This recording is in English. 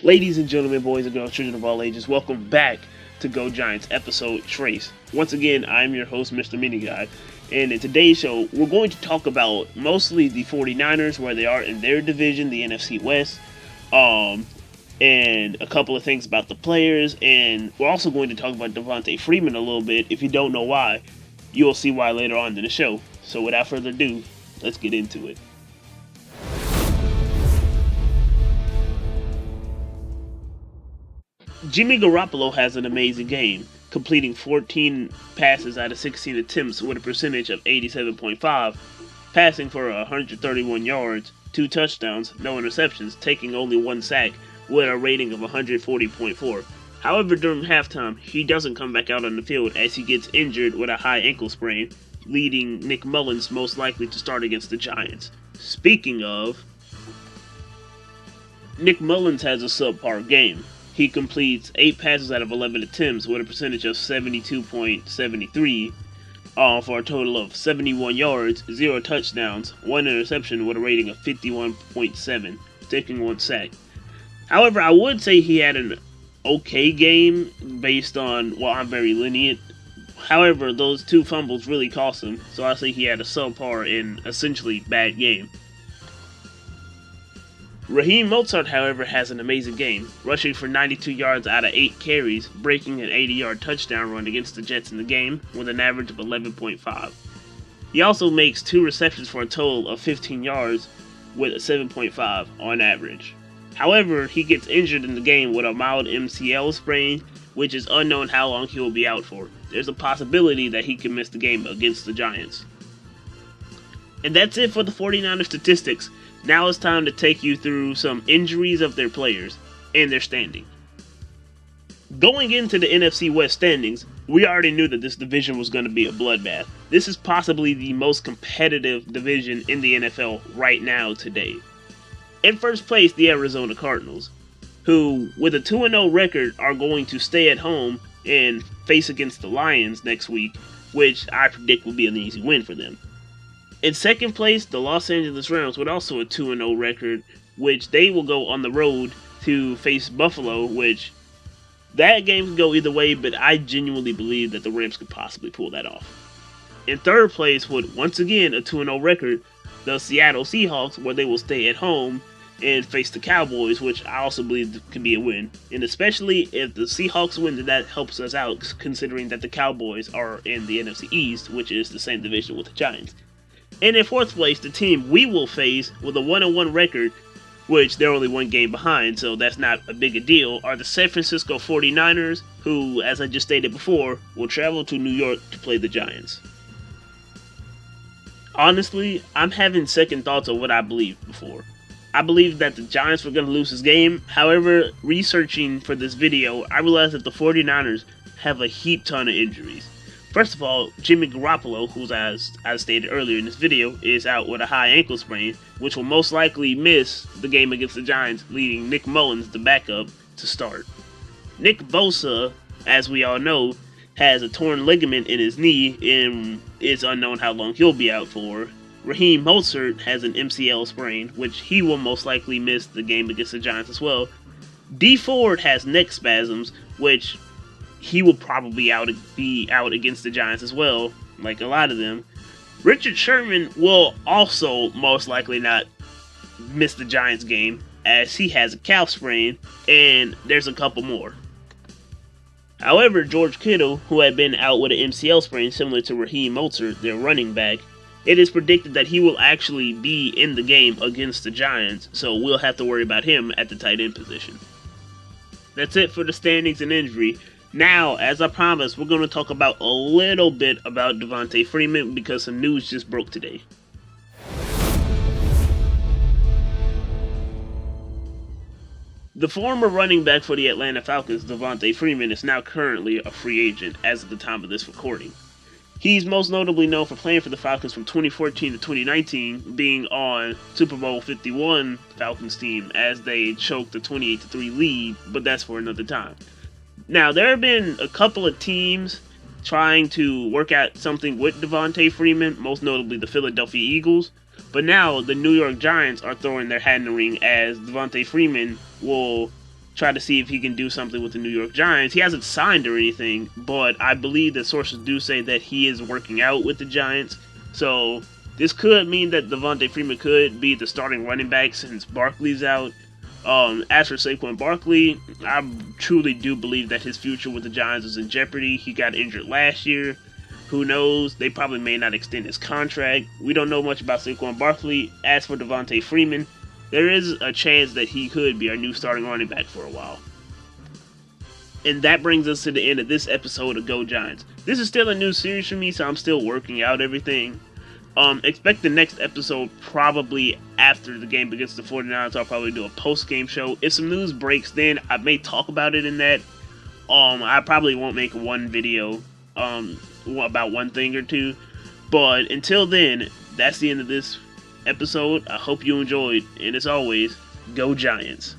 Ladies and gentlemen, boys and girls, children of all ages, welcome back to Go Giants episode Trace. Once again, I'm your host, Mr. Miniguy, and in today's show, we're going to talk about mostly the 49ers, where they are in their division, the NFC West, and a couple of things about the players, and we're also going to talk about Devonta Freeman a little bit. If you don't know why, you'll see why later on in the show. So without further ado, let's get into it. Jimmy Garoppolo has an amazing game, completing 14 passes out of 16 attempts with a percentage of 87.5, passing for 131 yards, 2 touchdowns, no interceptions, taking only 1 sack with a rating of 140.4. However, during halftime, he doesn't come back out on the field as he gets injured with a high ankle sprain, leading Nick Mullens most likely to start against the Giants. Speaking of, Nick Mullens has a subpar game. He completes 8 passes out of 11 attempts with a percentage of 72.73 for a total of 71 yards, 0 touchdowns, 1 interception with a rating of 51.7, taking 1 sack. However, I would say he had an okay game based on, well, I'm very lenient. However, those 2 fumbles really cost him, so I say he had a subpar and essentially bad game. Raheem, Mostert, however, has an amazing game, rushing for 92 yards out of 8 carries, breaking an 80-yard touchdown run against the Jets in the game with an average of 11.5. He also makes 2 receptions for a total of 15 yards with a 7.5 on average. However, he gets injured in the game with a mild MCL sprain, which is unknown how long he will be out for. There's a possibility that he could miss the game against the Giants. And that's it for the 49ers statistics. Now it's time to take you through some injuries of their players and their standing. Going into the NFC West standings, we already knew that this division was going to be a bloodbath. This is possibly the most competitive division in the NFL right now today. In first place, the Arizona Cardinals, who, with a 2-0 record, are going to stay at home and face against the Lions next week, which I predict will be an easy win for them. In second place, the Los Angeles Rams, with also a 2-0 record, which they will go on the road to face Buffalo, which that game can go either way, but I genuinely believe that the Rams could possibly pull that off. In third place, with once again a 2-0 record, the Seattle Seahawks, where they will stay at home and face the Cowboys, which I also believe could be a win. And especially if the Seahawks win, then that helps us out, considering that the Cowboys are in the NFC East, which is the same division with the Giants. And in fourth place, the team we will face with a 1-1 record, which they're only 1 game behind, so that's not a big a deal, are the San Francisco 49ers, who, as I just stated before, will travel to New York to play the Giants. Honestly, I'm having second thoughts of what I believed before. I believed that the Giants were going to lose this game. However, researching for this video, I realized that the 49ers have a heap ton of injuries. First of all, Jimmy Garoppolo, who, as I stated earlier in this video, is out with a high ankle sprain, which will most likely miss the game against the Giants, leaving Nick Mullens, the backup, to start. Nick Bosa, as we all know, has a torn ligament in his knee, and it's unknown how long he'll be out for. Raheem Mostert has an MCL sprain, which he will most likely miss the game against the Giants as well. D Ford has neck spasms, which he will probably be out against the Giants as well, like a lot of them. Richard Sherman will also most likely not miss the Giants game, as he has a calf sprain, and there's a couple more. However, George Kittle, who had been out with an MCL sprain similar to Raheem Mostert, their running back, it is predicted that he will actually be in the game against the Giants, so we'll have to worry about him at the tight end position. That's it for the standings and injury. Now, as I promised, we're going to talk about a little bit about Devonta Freeman because some news just broke today. The former running back for the Atlanta Falcons, Devonta Freeman, is now currently a free agent as of the time of this recording. He's most notably known for playing for the Falcons from 2014 to 2019, being on Super Bowl 51 Falcons team as they choked a 28-3 lead, but that's for another time. Now, there have been a couple of teams trying to work out something with Devonta Freeman, most notably the Philadelphia Eagles, but now the New York Giants are throwing their hat in the ring as Devonta Freeman will try to see if he can do something with the New York Giants. He hasn't signed or anything, but I believe that sources do say that he is working out with the Giants. So this could mean that Devonta Freeman could be the starting running back since Barkley's out. As for Saquon Barkley, I truly do believe that his future with the Giants is in jeopardy. He got injured last year. Who knows? They probably may not extend his contract. We don't know much about Saquon Barkley. As for Devonta Freeman, there is a chance that he could be our new starting running back for a while. And that brings us to the end of this episode of Go Giants. This is still a new series for me, so I'm still working out everything. Expect the next episode probably after the game against the 49ers. I'll probably do a post-game show. If some news breaks, then I may talk about it in that. I probably won't make one video about one thing or two. But until then, that's the end of this episode. I hope you enjoyed. And as always, Go Giants.